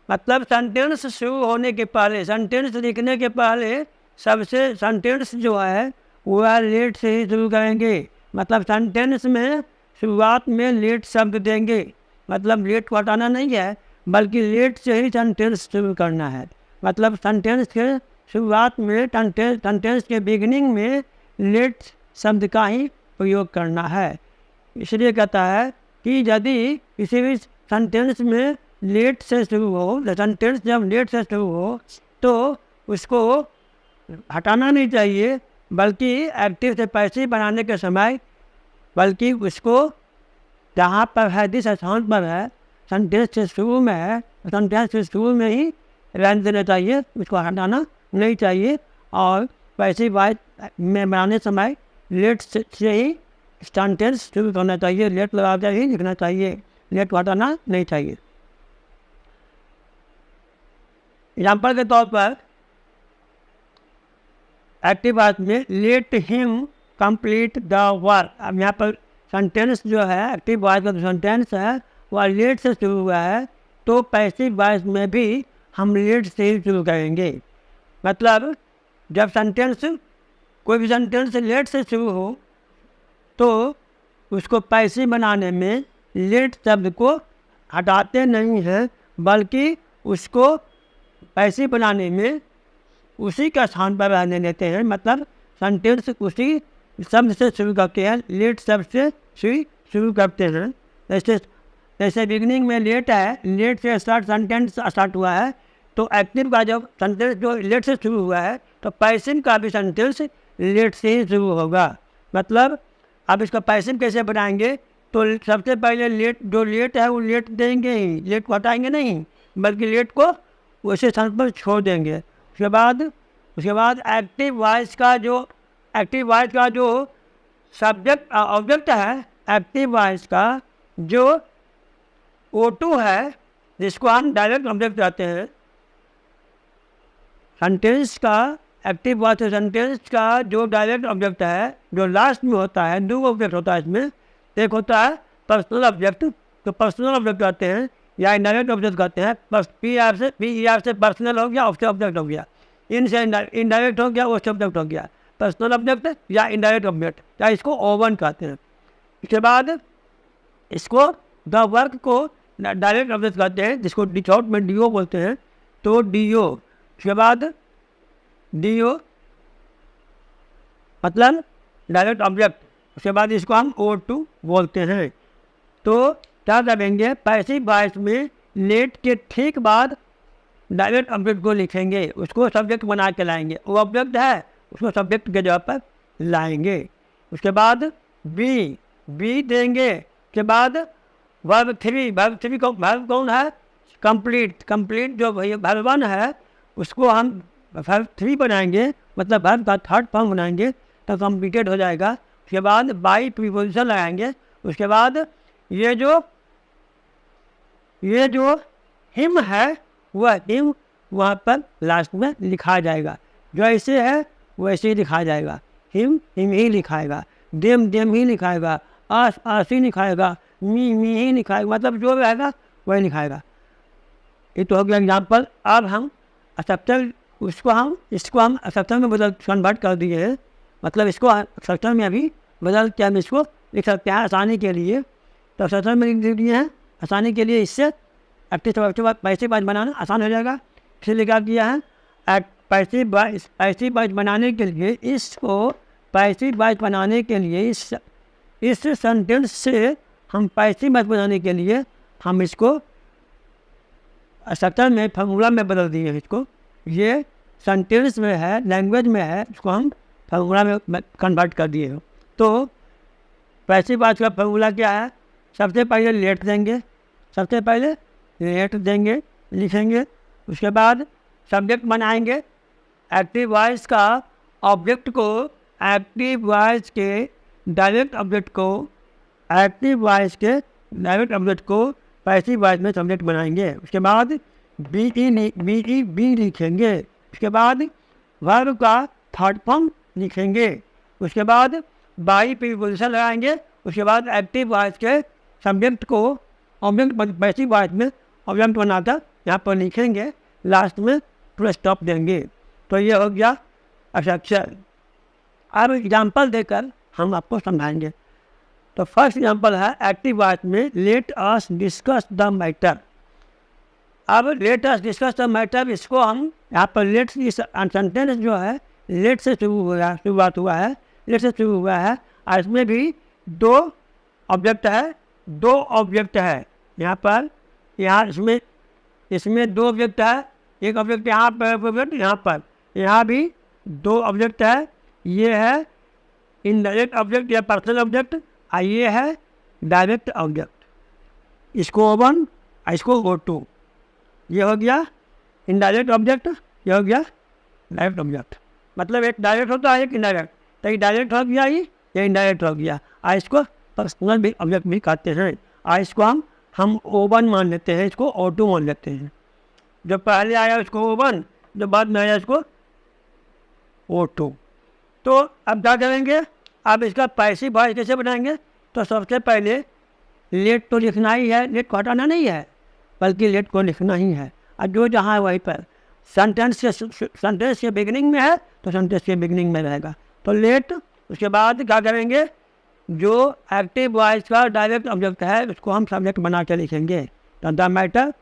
मतलब सेंटेंस शुरू होने के पहले, सेंटेंस लिखने के पहले सबसे सेंटेंस जो है वह लेट से ही शुरू करेंगे। मतलब सेंटेंस में शुरुआत में लेट शब्द देंगे, मतलब लेट को हटाना नहीं है, बल्कि लेट से ही सेंटेंस शुरू करना है। मतलब सेंटेंस के शुरुआत में, सेंटेंस के बिगिनिंग में लेट शब्द का ही प्रयोग करना है। इसलिए कहता है कि यदि किसी भी सेंटेंस में लेट से शुरू हो, सेंटेंस जब लेट से शुरू हो तो उसको हटाना नहीं चाहिए, बल्कि एक्टिव से पैसिव बनाने के समय, बल्कि उसको जहाँ पर है, जिस स्थान पर है, सेंटेंस से शुरू में है, सेंटेंस से शुरू में ही रहने देना चाहिए, उसको हटाना नहीं चाहिए। और पैसिव वॉइस में बनाने समय लेट से ही सेंटेंस शुरू करना चाहिए, लेट लगाकर ही लिखना चाहिए, लेट को हटाना नहीं चाहिए। एग्जाम्पल के तौर पर एक्टिव वॉइस में let him complete the work. अब यहाँ पर सेंटेंस जो है, एक्टिव वॉइस का जो सेंटेंस है वह लेट से शुरू हुआ है, तो पैसिव वॉइस में भी हम लेट से ही शुरू करेंगे। मतलब जब सेंटेंस, कोई भी सेंटेंस लेट से शुरू हो तो उसको पैसिव बनाने में लेट शब्द को हटाते नहीं हैं, बल्कि उसको पैसिव बनाने में उसी का स्थान पर रहने देते हैं। मतलब सेंटेंस उसी शब्द से शुरू करते हैं, लेट शब्द से शुरू करते हैं। जैसे बिगिनिंग में लेट है, लेट से सेंटेंस स्टार्ट हुआ है, तो एक्टिव का जब सेंटेंस जो लेट से शुरू हुआ है तो पैसिव का भी सेंटेंस लेट से ही शुरू होगा। मतलब अब इसका पैसिव कैसे बनाएंगे? तो सबसे पहले लेट, जो लेट है वो लेट देंगे ही, लेट को हटाएंगे नहीं, बल्कि लेट को वैसे स्थान पर छोड़ देंगे। उसके बाद एक्टिव वॉइस का जो सब्जेक्ट ऑब्जेक्ट है, एक्टिव वॉइस का जो O2 है, जिसको हम डायरेक्ट ऑब्जेक्ट कहते हैं, सेंटेंस का एक्टिव वॉइस सेंटेंस का जो डायरेक्ट ऑब्जेक्ट है, जो लास्ट में होता है, दो ऑब्जेक्ट होता है इसमें। एक होता है पर्सनल ऑब्जेक्ट, तो पर्सनल ऑब्जेक्ट कहते हैं या इनडायरेक्ट ऑब्जेक्ट कहते हैं। बस PER से पर्सनल हो गया, उससे ऑब्जेक्ट हो गया, इन से इनडायरेक्ट हो गया, उससे ऑब्जेक्ट हो गया। पर्सनल ऑब्जेक्ट या इनडायरेक्ट ऑब्जेक्ट, या इसको O1 कहते हैं। इसके बाद इसको द वर्क को डायरेक्ट ऑब्जेक्ट कहते हैं, जिसको शॉर्ट में DO बोलते हैं, तो DO। उसके बाद DO मतलब डायरेक्ट ऑब्जेक्ट। उसके बाद इसको हम O2 बोलते हैं। तो क्या करेंगे? पैसिव वॉइस में लेट के ठीक बाद डायरेक्ट ऑब्जेक्ट को लिखेंगे, उसको सब्जेक्ट बना के लाएंगे। वो ऑब्जेक्ट है, उसको सब्जेक्ट के जगह पर लाएंगे। उसके बाद बी देंगे। उसके बाद वर्ब 3 वर्ब कौन है? कंप्लीट जो वर्ब 1 है उसको हम वर्ब 3 बनाएंगे, मतलब वर्ब का थर्ड फॉर्म बनाएंगे तो कंप्लीटेड हो जाएगा। उसके बाद बाई प्रीपोजिशन लगाएंगे। उसके बाद ये जो हिम है वह हिम वहाँ पर लास्ट में लिखा जाएगा, जो ऐसे है वैसे ही लिखा जाएगा। हिम ही लिखाएगा, देम ही लिखाएगा, आस ही लिखाएगा, मी ही लिखाएगा, मतलब जो रहेगा वही लिखाएगा। ये तो हो गया एग्जाम्पल। अब हम एक्सेप्टर इसको हम एक्सेप्टर में कन्वर्ट कर दिए हैं, मतलब इसको एक्सेप्टर में अभी बदल के हम इसको लिख सकते हैं आसानी के लिए। तो एक्सेप्टर में लिख दिए हैं आसानी के लिए, इससे एक्टिव पैसिव वॉइस बनाना आसान हो जाएगा। इसलिए क्या किया है, पैसिव वॉइस बनाने के लिए इसको पैसिव वॉइस बनाने के लिए इस सेंटेंस से हम पैसिव वॉइस बनाने के लिए हम इसको स्ट्रक्चर में फार्मूला में बदल दिए इसको। ये सेंटेंस में है, लैंग्वेज में है, इसको हम फार्मूला में कन्वर्ट कर दिए हो। तो पैसिव वॉइस का फार्मूला क्या है, सबसे पहले लेट देंगे, सबसे पहले लेट देंगे लिखेंगे, उसके बाद सब्जेक्ट बनाएंगे, एक्टिव वॉइस का ऑब्जेक्ट को एक्टिव वॉइस के डायरेक्ट ऑब्जेक्ट को एक्टिव वॉइस के डायरेक्ट ऑब्जेक्ट को पैसिव वॉइस में सब्जेक्ट बनाएंगे। उसके बाद बी लिखेंगे, उसके बाद वर्ब का थर्ड फॉर्म लिखेंगे, उसके बाद बाई प्रीपोजिशन लगाएंगे, उसके बाद एक्टिव वॉइस के सब्जेक्ट को ऑब्जेक्ट पैसिव वॉइस में ऑब्जेक्ट बनाकर यहाँ पर लिखेंगे, लास्ट में पूरा स्टॉप देंगे। तो ये हो गया स्ट्रक्चर। अब एग्जाम्पल देकर हम आपको समझाएंगे। तो फर्स्ट एग्जाम्पल है एक्टिव वॉइस में let us discuss the matter. अब let us discuss the matter, इसको हम यहाँ पर लेट सेंटेंस जो है लेट से शुरुआत हुआ है, लेट से शुरू हुआ है और इसमें भी दो ऑब्जेक्ट है यहाँ पर, यहाँ इसमें दो ऑब्जेक्ट है, एक ऑब्जेक्ट यहाँ पर, ऑब्जेक्ट यहाँ भी दो ऑब्जेक्ट है। ये है इनडायरेक्ट ऑब्जेक्ट या पर्सनल ऑब्जेक्ट और ये है डायरेक्ट ऑब्जेक्ट, इसको O1 और इसको O2। ये हो गया इनडायरेक्ट ऑब्जेक्ट, ये हो गया डायरेक्ट ऑब्जेक्ट। मतलब एक डायरेक्ट होता है एक इनडायरेक्ट, तो एक डायरेक्ट हो गया ये इनडायरेक्ट हो गया और इसको पर्सनल भी ऑब्जेक्ट भी कहते हैं। और इसको हम O1 मान लेते हैं, इसको O2 मान लेते हैं। जो पहले आया उसको O1, जो बाद में आया इसको O2। तो अब क्या करेंगे, अब इसका पैसिव वॉइस कैसे बनाएंगे। तो सबसे पहले लेट तो लिखना ही है, लेट को हटाना नहीं है बल्कि लेट को लिखना ही है, और जो जहाँ है वहीं पर सेंटेंस के बिगिनिंग में है तो सेंटेंस के बिगिनिंग में रहेगा। तो लेट, उसके बाद क्या करेंगे, जो एक्टिव वॉइस का डायरेक्ट ऑब्जेक्ट है उसको हम सब्जेक्ट बना के लिखेंगे। तो द मैटर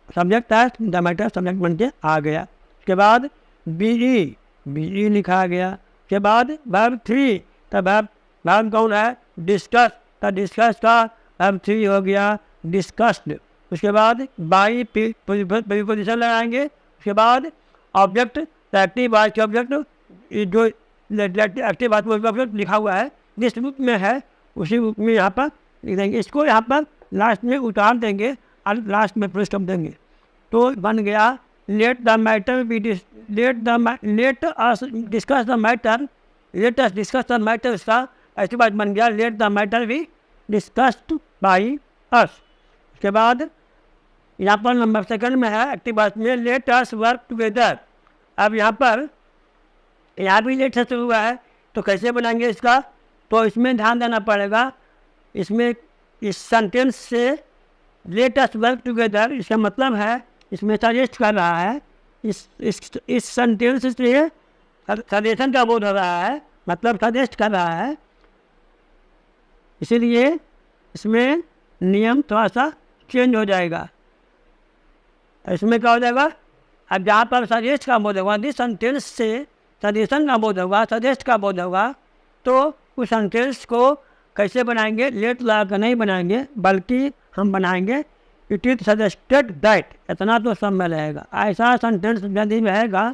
सब्जेक्ट है, द मैटर सब्जेक्ट बन के आ गया। उसके बाद बी लिखा गया। उसके बाद वर्ब 3, तो वर्ब कौन है, डिस्कस, तो डिस्कस का वर्ब 3 हो गया डिस्कस्ड। उसके बाद बाई प्रीपोजिशन लगाएंगे। उसके बाद ऑब्जेक्ट, एक्टिव वॉइस के ऑब्जेक्ट जो एक्टिव वॉइस ऑब्जेक्ट लिखा हुआ है जिस रूप में है उसी रूप में यहाँ पर लिख देंगे। इसको यहाँ पर लास्ट में उतार देंगे और लास्ट में फुल स्टॉप देंगे। तो बन गया let the matter be let us discuss the matter, let us discuss the matter, इसका ऐसी बात बन गया let the matter be discussed by us. उसके बाद यहाँ पर नंबर सेकंड में है एक्टिव वॉइस में लेट अस वर्क टुगेदर। अब यहाँ भी लेट से शुरू हुआ है, तो कैसे बनाएंगे इसका, तो इसमें ध्यान देना पड़ेगा। इसमें इस सेंटेंस से लेट अस वर्क टुगेदर, इसका मतलब है इसमें सजेस्ट कर रहा है, इस सेंटेंस से सजेशन का बोध हो रहा है, मतलब सजेस्ट कर रहा है। इसीलिए इसमें नियम थोड़ा सा चेंज हो जाएगा। इसमें क्या हो जाएगा, अब जहाँ पर सजेस्ट का बोध होगा, जिस सेंटेंस से सजेशन का बोध होगा, सजेस्ट का बोध होगा, तो उस सेंटेंस को कैसे बनाएंगे, लेट लगा कर नहीं बनाएंगे बल्कि हम बनाएंगे इट इज सजेस्टेड दैट, इतना तो सब में रहेगा। ऐसा सेंटेंस यदि रहेगा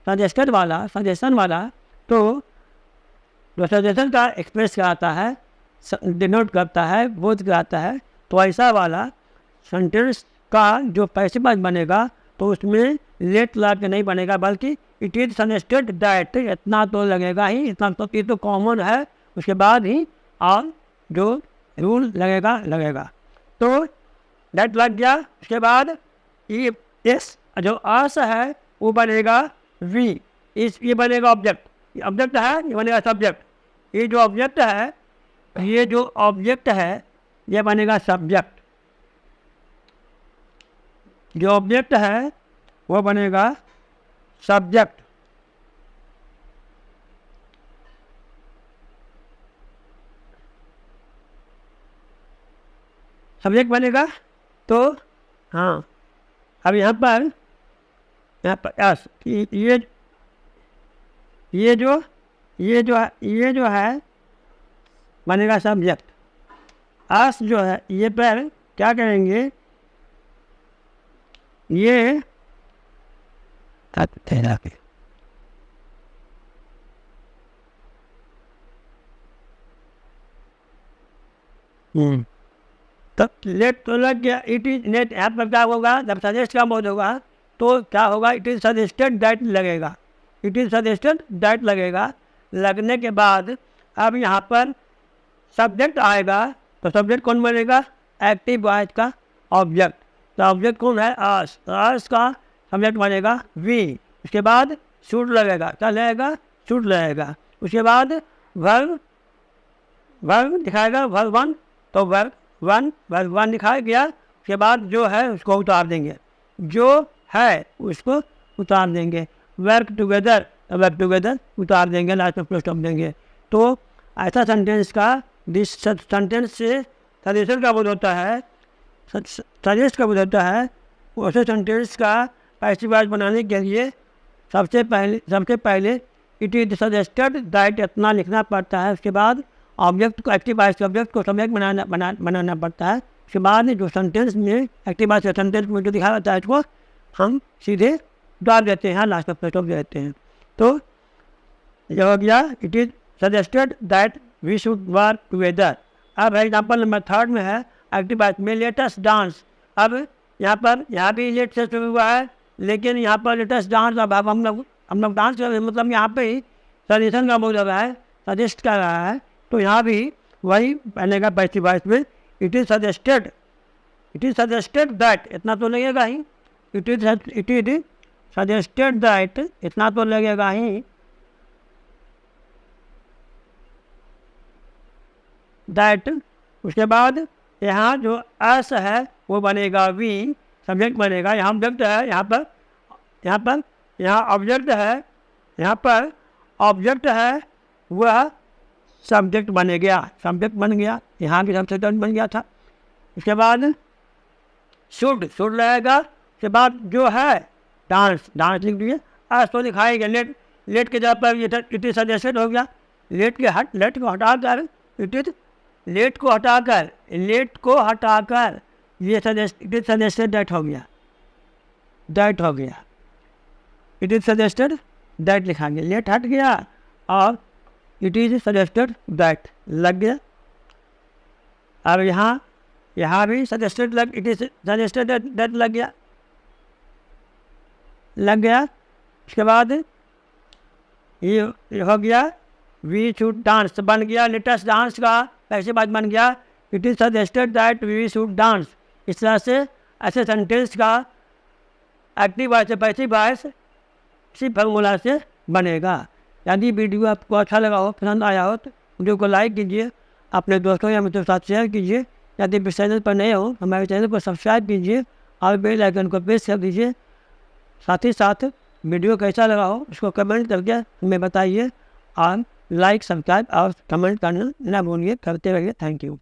सजेस्टेड वाला, सजेशन वाला, तो जो सजेशन का एक्सप्रेस कराता है, डिनोट करता है, बोध कराता है, तो ऐसा वाला सेंटेंस का जो पैसिव वॉइस बनेगा तो उसमें लेट लगा के नहीं बनेगा बल्कि इट इज सजेस्टेड दैट, इतना तो लगेगा ही, इतना तो ये तो कॉमन है। उसके बाद ही और जो रूल लगेगा। तो दैट लग गया। उसके बाद इस जो अस है वो बनेगा वी, ये बनेगा ऑब्जेक्ट, ऑब्जेक्ट है, ये बनेगा सब्जेक्ट। ये जो ऑब्जेक्ट है ये बनेगा सब्जेक्ट, जो ऑब्जेक्ट है वो बनेगा सब्जेक्ट। सब्जेक्ट बनेगा। तो हाँ, अब यहाँ पर यहाँ पर एस, ये जो है बनेगा सब्जेक्ट। एस जो है ये पर क्या करेंगे, ये तब लेट तो लग गया, इट इज नेट यहाँ पर क्या होगा, जब सजेस्ट का मोड होगा तो क्या होगा, इट इज सजेस्टेड दैट लगेगा, इट इज सजेस्टेड दैट लगेगा। लगने के बाद अब यहाँ पर सब्जेक्ट आएगा, तो सब्जेक्ट कौन बनेगा, एक्टिव वॉइस का ऑब्जेक्ट। तो ऑब्जेक्ट कौन है, आस का सब्जेक्ट बनेगा वी। उसके बाद शूट लगेगा, क्या लगेगा, शूट लगेगा। उसके बाद वर्ब दिखाएगा, वर्ब 1, तो वर्ब 1 दिखाया गया। उसके बाद जो है उसको उतार देंगे, जो है उसको उतार देंगे। वर्क टुगेदर, वर्क टुगेदर उतार देंगे, लास्ट में फुल स्टॉप देंगे। तो ऐसा सेंटेंस का, दिस सेंटेंस से सजेशन का बोध होता है, सजेस्ट का बोध होता है। उसे सेंटेंस का पैसिव वॉइस बनाने के लिए सबसे पहले इट इज सजेस्टेड दैट इतना लिखना पड़ता है। उसके बाद ऑब्जेक्ट को, एक्टिव वॉइस के ऑब्जेक्ट को सब्जेक्ट बनाना पड़ता है। उसके बाद जो सेंटेंस में एक्टिव वॉइस के सेंटेंस में जो दिखा जाता है उसको हम सीधे डाल देते हैं, लास्ट में फुल स्टॉप दे देते हैं। तो यह हो गया, it is suggested that we should work together. अब एग्जाम्पल नंबर 3 में है एक्टिव वॉइस में लेटेस्ट डांस। अब यहाँ भी लेट से शुरू हुआ है, लेकिन यहाँ पर लेटेस्ट डांस, अब हम लोग डांस कर रहे हैं, मतलब यहाँ पे ही सजेशन का बोल रहा है, सजेस्ट कर रहा है। तो यहाँ भी वही बनेगा पैसिव वॉइस में, इट इज सजेस्टेड दैट, इतना तो लगेगा ही, इट इज सजेस्टेड दैट, इतना तो लगेगा ही, दैट। उसके बाद यहाँ जो एस है वो बनेगा वी, सब्जेक्ट बनेगा। यहाँ ऑब्जेक्ट है, यहाँ ऑब्जेक्ट है, यहाँ पर ऑब्जेक्ट है, वह सब्जेक्ट बन गया, यहाँ भी सब्जेक्ट बन गया था। उसके बाद शुड लगेगा। उसके बाद जो है डांस लिख दिए, आज तो दिखाएगा लेट के जगह पर इट इज सजेस्टेड हो गया। लेट को हटाकर लेट को हटाकर ये इट इज सजेस्टेड दैट हो गया, इट इज सजेस्टेड दैट लिखाएंगे, लेट हट गया और इट इज सजेस्टेड दैट लग गया। अब यहाँ भी suggested it is suggested that लग गया। उसके बाद ये हो गया, वी शुड डांस बन गया, लेटेस्ट डांस का पैसे बात बन गया, it is suggested that we should dance. इस तरह से ऐसे सेंटेंस का एक्टिव वॉइस से पैसिव वॉइस इसी फॉर्मूला से बनेगा। यदि वीडियो आपको अच्छा लगा हो, पसंद आया हो, तो वीडियो को लाइक कीजिए, अपने दोस्तों या मित्रों के साथ शेयर कीजिए। यदि इस चैनल पर नए हो, हमारे चैनल को सब्सक्राइब कीजिए और बेल आइकन को प्रेस कर दीजिए। साथ ही साथ वीडियो कैसा लगा हो उसको कमेंट करके हमें बताइए, और लाइक, सब्सक्राइब और कमेंट करना ना भूलिए। करते रहिए। Thank you.